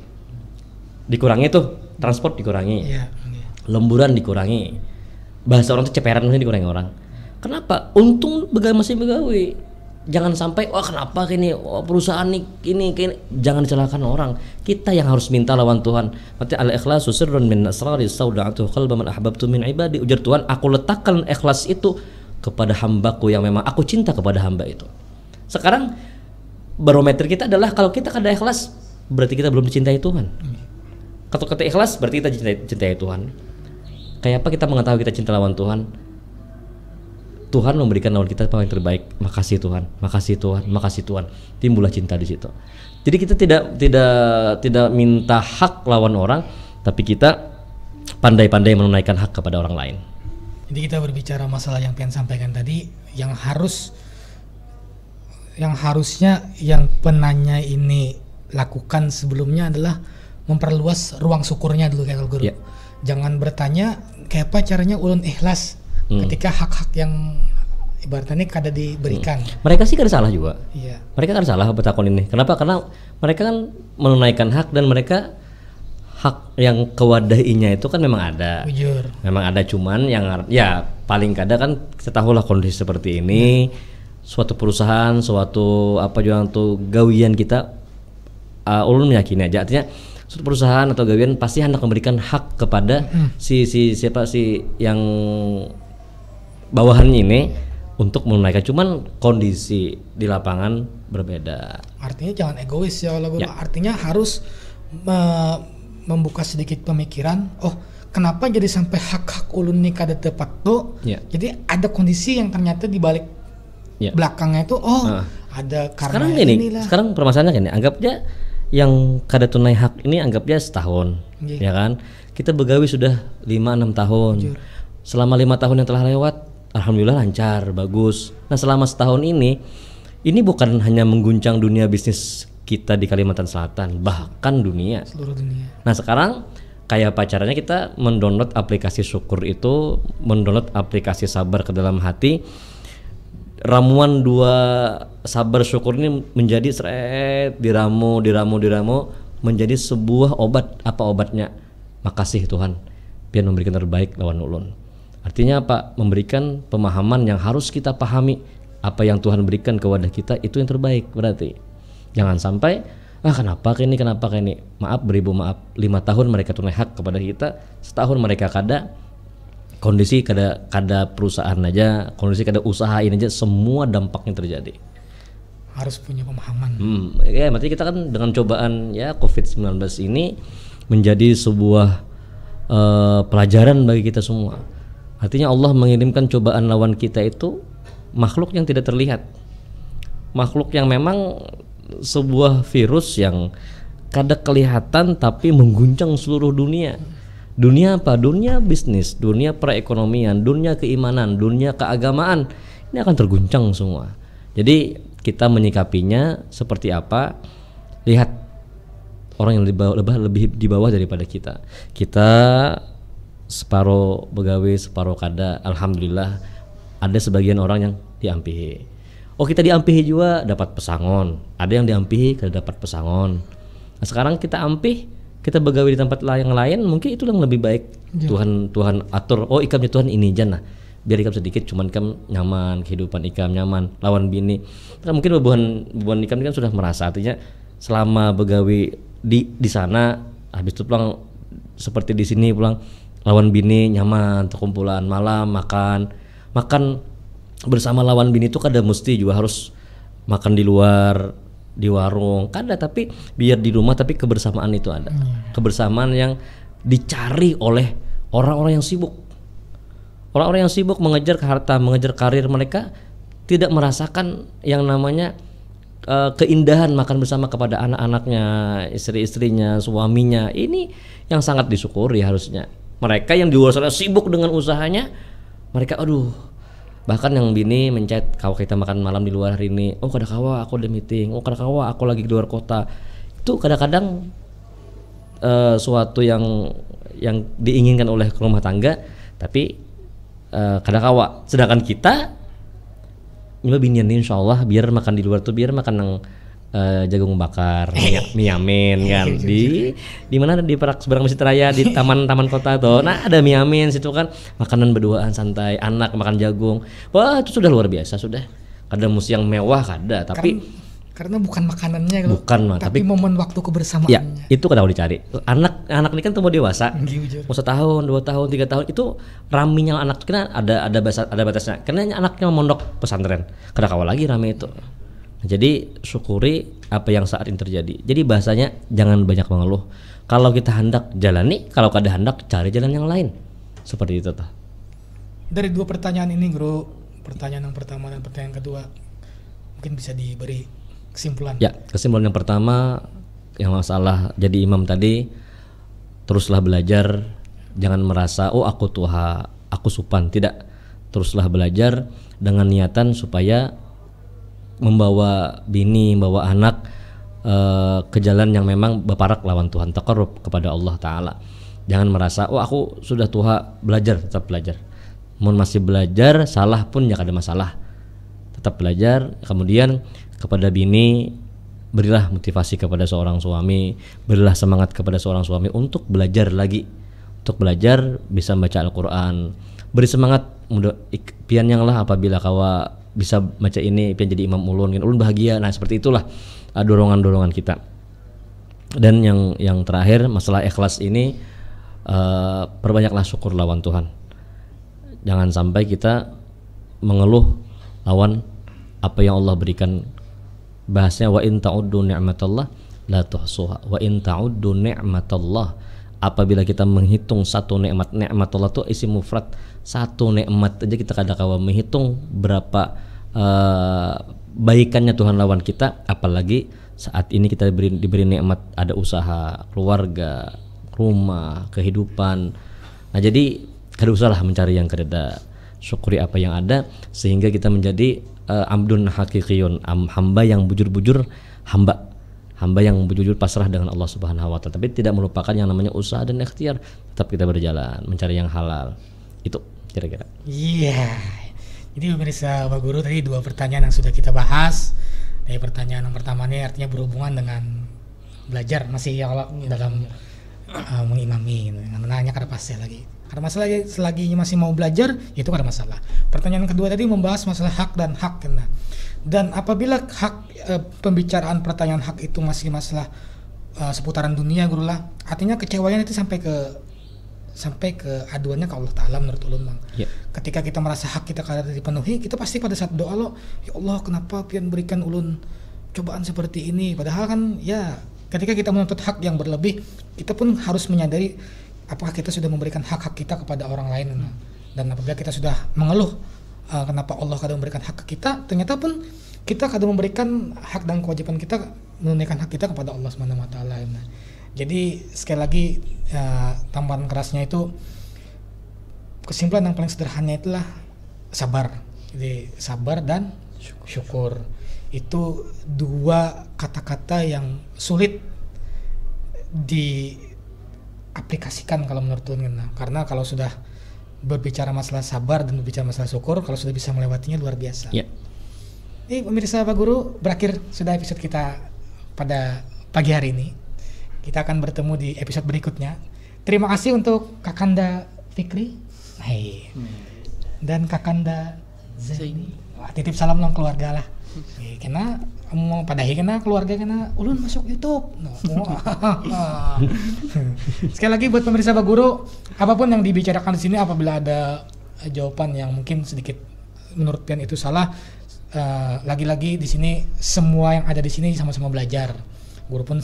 Dikurangi tuh, transport dikurangi. Lemburan dikurangi. Bahasa orang tuh ceperan dikurangi orang. Kenapa? Untung masih begawi. Jangan sampai kenapa gini, perusahaan ini jangan disalahkan orang. Kita yang harus minta lawan Tuhan. Mati al-ikhlasu sirrun min asrari sauda'atu qalba man ahbabtu min ibadi. Ujar Tuhan, aku letakkan ikhlas itu kepada hambaku yang memang aku cinta kepada hamba itu. Sekarang barometer kita adalah kalau kita kada ikhlas berarti kita belum dicintai Tuhan. Kata ikhlas berarti kita cintai Tuhan. Kayak apa kita mengetahui kita cinta lawan Tuhan? Tuhan memberikan lawan kita apa yang terbaik. Makasih Tuhan. Timbullah cinta di situ. Jadi kita tidak minta hak lawan orang, tapi kita pandai-pandai menunaikan hak kepada orang lain. Jadi kita berbicara masalah yang pengen sampaikan tadi, yang harusnya yang penanya ini lakukan sebelumnya adalah memperluas ruang syukurnya dulu kayak guru. Jangan bertanya kayak apa caranya ulun ikhlas ketika hak-hak yang ibaratnya kada diberikan. Mereka sih kada salah juga. Iya. Mereka kada salah bertakon ini. Kenapa? Karena mereka kan menunaikan hak dan mereka hak yang kewadahinya itu kan memang ada. Jujur. Memang ada, cuman yang ya paling kada kan kita tahulah kondisi seperti ini. Suatu perusahaan, suatu apa juga tuh gawian kita ulun meyakini aja artinya suatu perusahaan atau gawian pasti hendak memberikan hak kepada si yang bawahannya ini untuk menunaikan, cuman kondisi di lapangan berbeda. Artinya jangan egois ya, artinya harus membuka sedikit pemikiran. Oh, kenapa jadi sampai hak-hak ulun nih kada tepat tuh? Jadi ada kondisi yang ternyata di balik belakangnya itu ada karena inilah. Sekarang permasalahannya gini, anggapnya yang kada tunai hak ini anggapnya setahun, ya kan? Kita begawi sudah 5-6 tahun. Selama 5 tahun yang telah lewat, alhamdulillah lancar, bagus. Nah selama setahun ini bukan hanya mengguncang dunia bisnis kita di Kalimantan Selatan, bahkan seluruh dunia. Nah sekarang kayak apa caranya kita mendownload aplikasi syukur itu, mendownload aplikasi sabar ke dalam hati. Ramuan 2 sabar syukur ini menjadi diramu menjadi sebuah obat. Apa obatnya? Makasih Tuhan, biar memberikan terbaik lawan ulun. Artinya apa? Memberikan pemahaman yang harus kita pahami. Apa yang Tuhan berikan ke wadah kita itu yang terbaik berarti. Jangan sampai kenapa ini. Maaf beribu maaf, 5 tahun mereka tunai hak kepada kita, setahun mereka kada. Kondisi kada perusahaan aja, kondisi kada usaha ini aja, semua dampaknya terjadi. Harus punya pemahaman. Ya, berarti kita kan dengan cobaan ya COVID-19 ini menjadi sebuah pelajaran bagi kita semua. Artinya Allah mengirimkan cobaan lawan kita itu makhluk yang tidak terlihat, makhluk yang memang sebuah virus yang kada kelihatan tapi mengguncang seluruh dunia. Dunia apa? Dunia bisnis, dunia perekonomian, dunia keimanan, dunia keagamaan. Ini akan terguncang semua. Jadi kita menyikapinya seperti apa? Lihat orang yang lebih di bawah daripada kita. Kita separuh begawe separuh kada. Alhamdulillah ada sebagian orang yang diampihi. Oh kita diampihi juga dapat pesangon, ada yang diampihi kada dapat pesangon. Nah sekarang kita ampih, kita begawe di tempat yang lain, mungkin itu yang lebih baik. Tuhan atur, oh ikamnya Tuhan ini jan lah, biar ikam sedikit cuman ikam nyaman, kehidupan ikam nyaman, lawan bini kan mungkin beban ikam ini kan sudah merasa, artinya selama begawe di sana, habis itu pulang seperti di sini pulang lawan bini nyaman, terkumpulan malam makan bersama lawan bini itu kada mesti juga harus makan di luar di warung kada, tapi biar di rumah tapi kebersamaan itu ada. Kebersamaan yang dicari oleh orang-orang yang sibuk. Orang-orang yang sibuk mengejar harta, mengejar karir, mereka tidak merasakan yang namanya keindahan makan bersama kepada anak-anaknya, istri-istrinya, suaminya. Ini yang sangat disyukuri harusnya. Mereka yang di luar sana sibuk dengan usahanya, mereka bahkan yang bini mencet, kalau kita makan malam di luar hari ini, oh kada kawa aku ada meeting, oh kada kawa aku lagi di luar kota. Itu kadang-kadang suatu yang diinginkan oleh rumah tangga, tapi kada kawa. Sedangkan kita nyoba binian insyaallah biar makan di luar tuh, biar makan yang jagung bakar, mie amin kan di mana di Perak seberang Masjid Raya di taman kota tuh. Nah ada mie amin situ kan, makanan berduaan santai, anak makan jagung. Wah itu sudah luar biasa sudah. Kada mesti yang mewah kada, tapi karena bukan makanannya loh, bukan tapi momen waktu kebersamaannya. Ya, itu kada mau dicari. Anak ini kan tumbuh dewasa. Mau 1 tahun, 2 tahun, 3 tahun itu raminya anak itu kan ada batasnya. Karena anaknya mondok pesantren, kada kawa lagi rame itu. Jadi syukuri apa yang saat ini terjadi. Jadi bahasanya jangan banyak mengeluh. Kalau kita hendak jalani, kalau kada hendak cari jalan yang lain. Seperti itu toh. Dari 2 pertanyaan ini, Bro, pertanyaan yang pertama dan pertanyaan kedua, mungkin bisa diberi kesimpulan. Ya, kesimpulan yang pertama yang masalah jadi imam tadi, teruslah belajar, jangan merasa oh aku tuha, aku supan, tidak. Teruslah belajar dengan niatan supaya membawa bini, membawa anak ke jalan yang memang berparak lawan Tuhan, taqarrub kepada Allah Ta'ala. Jangan merasa oh aku sudah tua, belajar, tetap belajar. Mau masih belajar, salah pun ya ada masalah, tetap belajar. Kemudian kepada bini, berilah motivasi kepada seorang suami, berilah semangat kepada seorang suami untuk belajar lagi, untuk belajar bisa membaca Al-Quran. Beri semangat, pian yang lah apabila kawa bisa baca ini, pian jadi imam ulun bahagia. Nah seperti itulah dorongan-dorongan kita. Dan yang terakhir masalah ikhlas ini, perbanyaklah syukur lawan Tuhan. Jangan sampai kita mengeluh lawan apa yang Allah berikan. Bahasanya wa in ta'uddu ni'matallah la tuhsuha, wa in ta'uddu ni'matallah, apabila kita menghitung satu nikmat Allah itu isi mufrad, satu nikmat aja kita kadang kawa menghitung berapa baikannya Tuhan lawan kita, apalagi saat ini kita diberi nikmat, ada usaha, keluarga, rumah, kehidupan. Nah jadi kada usahlah mencari yang kada, syukuri apa yang ada sehingga kita menjadi abdun hakikiyun, hamba yang bujur-bujur, hamba yang bujur pasrah dengan Allah Subhanahu wa taala, tapi tidak melupakan yang namanya usaha dan ikhtiar. Tetap kita berjalan mencari yang halal. Itu kira-kira. Iya. Jadi pemirsa Pak Guru, tadi 2 pertanyaan yang sudah kita bahas. Dari pertanyaan yang pertama ini artinya berhubungan dengan belajar, masih dalam mengimami. Nanya kada pasti lagi. Karena masalah selagi masih mau belajar itu kada masalah. Pertanyaan kedua tadi membahas masalah hak dan hak. Dan apabila pembicaraan pertanyaan hak itu masih masalah seputaran dunia, Guru lah, artinya kecewanya itu sampai ke aduannya ke Allah Ta'ala menurut ulun bang. Ketika kita merasa hak kita kada dipenuhi, kita pasti pada saat doa lo, ya Allah kenapa pian berikan ulun cobaan seperti ini. Padahal kan ya ketika kita menuntut hak yang berlebih, kita pun harus menyadari apakah kita sudah memberikan hak-hak kita kepada orang lain. Dan apabila kita sudah mengeluh kenapa Allah kadang memberikan hak ke kita, ternyata pun kita kadang memberikan hak dan kewajiban kita menunaikan hak kita kepada Allah Subhanahu wa taala. Jadi sekali lagi tambahan kerasnya itu, kesimpulan yang paling sederhana itulah sabar. Jadi sabar dan syukur. Itu 2 kata-kata yang sulit aplikasikan kalau menurut ulun. Karena kalau sudah berbicara masalah sabar dan berbicara masalah syukur, kalau sudah bisa melewatinya luar biasa. Ya. Pemirsa Pak Guru, berakhir sudah episode kita pada pagi hari ini. Kita akan bertemu di episode berikutnya. Terima kasih untuk Kakanda Fikri, dan Kakanda Zaini. Titip salam lang keluarga lah. Kena mau padahi kena keluarga kena ulun masuk YouTube. Sekali lagi buat pemirsa Pak Guru, apapun yang dibicarakan di sini, apabila ada jawaban yang mungkin sedikit menurut pian itu salah, lagi-lagi di sini semua yang ada di sini sama-sama belajar. Guru pun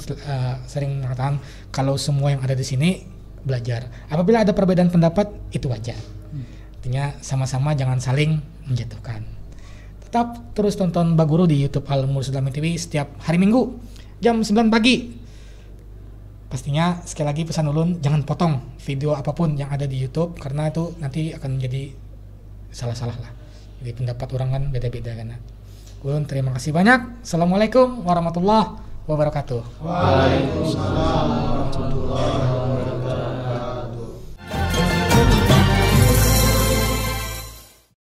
sering mengatakan kalau semua yang ada di sini belajar. Apabila ada perbedaan pendapat itu wajar. Artinya sama-sama jangan saling menjatuhkan. Tetap terus tonton Pak Guru di YouTube Al-Nur Islami TV setiap hari Minggu jam 9 pagi. Pastinya sekali lagi pesan ulun, jangan potong video apapun yang ada di YouTube, karena itu nanti akan menjadi salah-salah lah. Jadi pendapat orang kan beda-beda kan. Ulun terima kasih banyak. Assalamualaikum warahmatullahi wabarakatuh. Waalaikumsalam.